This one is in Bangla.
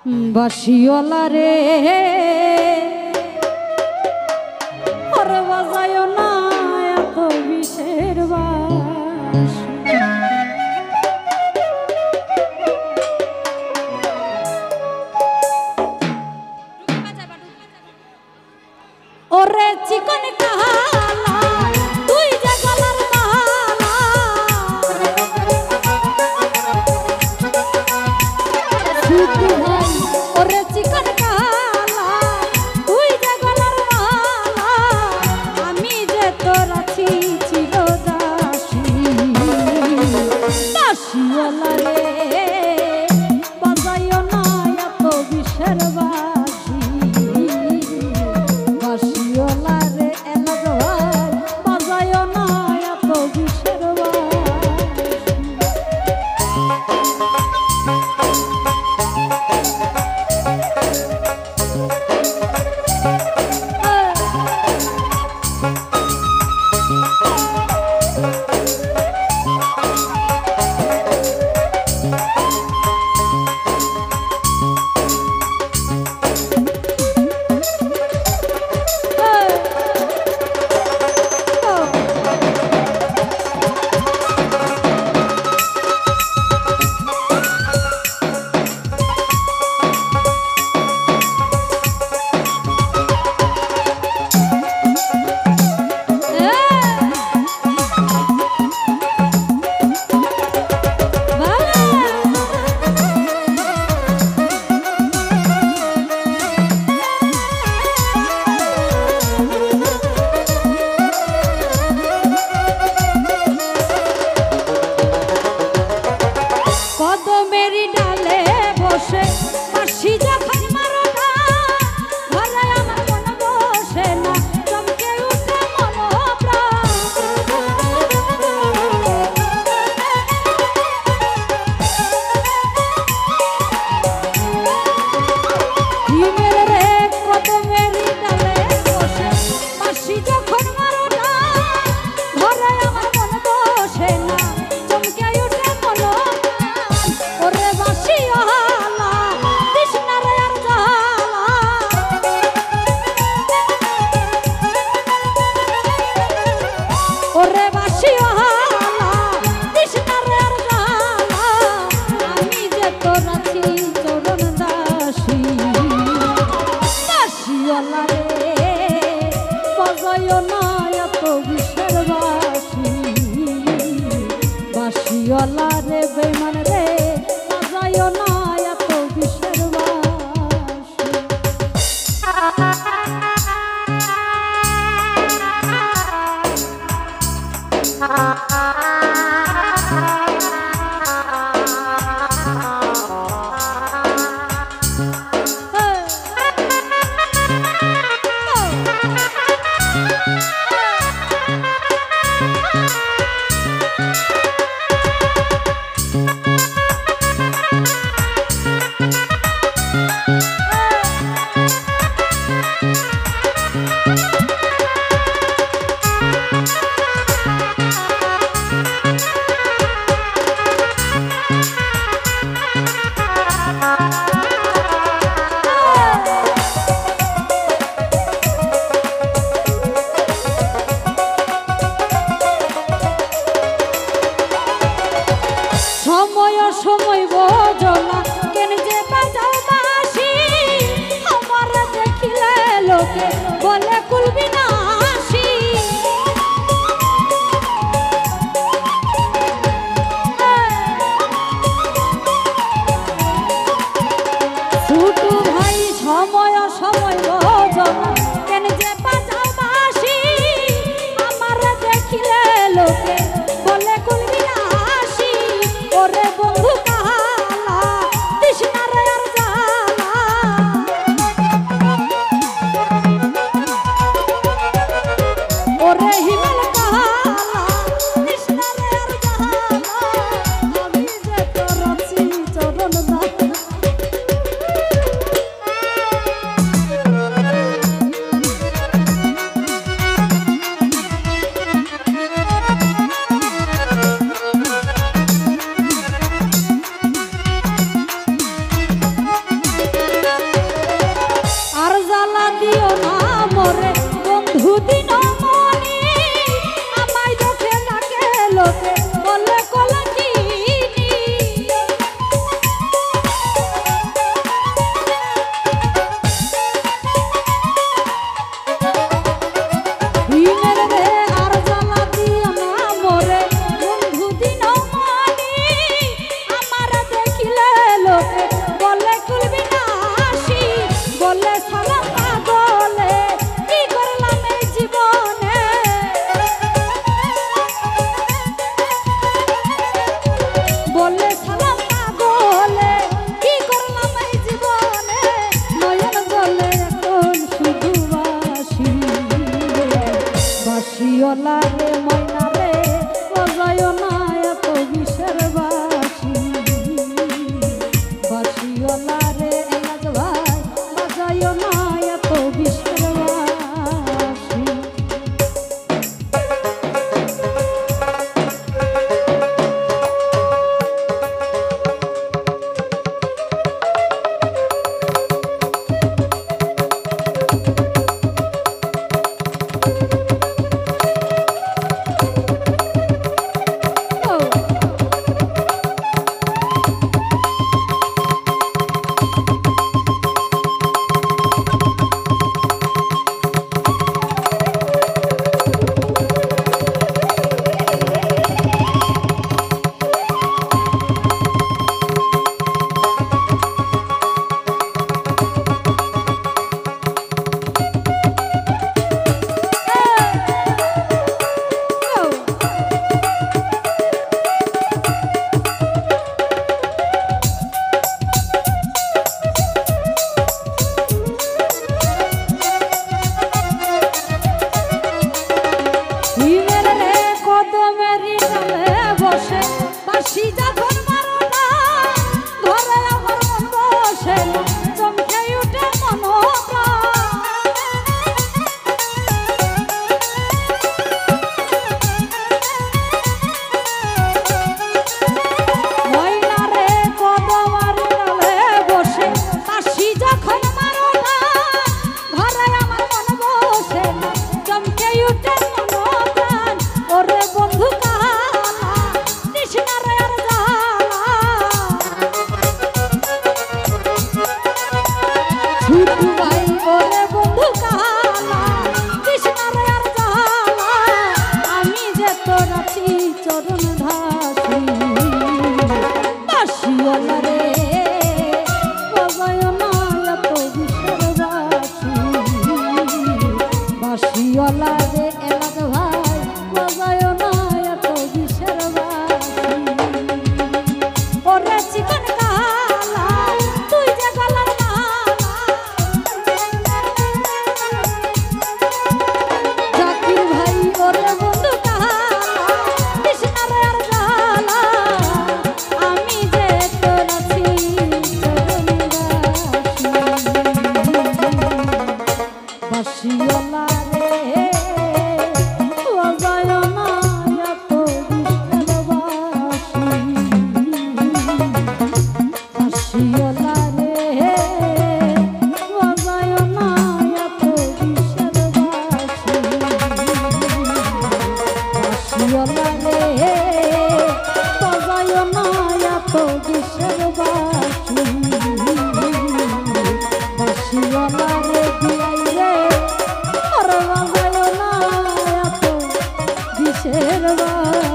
বাঁশিওয়ালা রে ওরে বাজায় না এত বিষের বাঁশি। ওরে চিকন কালা তুই যে গলার মালা শুধু ভাই ওরে চিকন কালা তুই যে গলার মালা আমি যে তোর আছি চিরদাসী বাঁশিওয়ালা রে বাজায় না এত বিষের বাঁশি বাঁশিওয়ালা রে এলাজ ভাই বাজায় না এত বিষের বাঁশি। কদমেরি ডালে বসে বাঁশি যখন মারো না ঘরে আমার মন বসে না চমকে উঠে মনোপ্রাণ হিমের রে কদমেরি ডালে বসে বাঁশি যখন মারো না ঘরে আমার মন বসে না চমকে উঠে ওরে বাঁশিওয়ালা কৃষ্ণা রে আর জালা ওরে বাঁশিওয়ালা কৃষ্ণা রে আর জালা আমি যে তোর আছি চরণ দাসী বাঁশিওয়ালা রে বাজায় না এত বিষের বাঁশি বাঁশিওয়ালা রে বেঈমান রে বাজায় না এত বিষের ছুটু ভাই ওরে বন্ধু কালা কৃষ্ণার আর জালা আমি যে তোর আছি চরণ ধাসি বাসিওয়ালা রে বাজায় না এত বিষের বাসি বাসিওয়ালা রে এলাক ভাই বাজায় না এত বিষের বাসি ওরে চিকন কালা তুই যে গলার মালা জাকির ভাই ওরে বন্ধু কালা কৃষ্ণার আর জালা আমি যে তোর আছি চরণ দাসী বাসিওয়ালা রে বাজায় না এত বিষের বাসি বাসিওয়ালা রে বাজায় না এত বিষের বাসি বাসিওয়ালা রে বাজায় না এত বিষের বাসি বাসিওয়ালা রে দিয়াই রে আর বাজায় না এত বিষের বাসি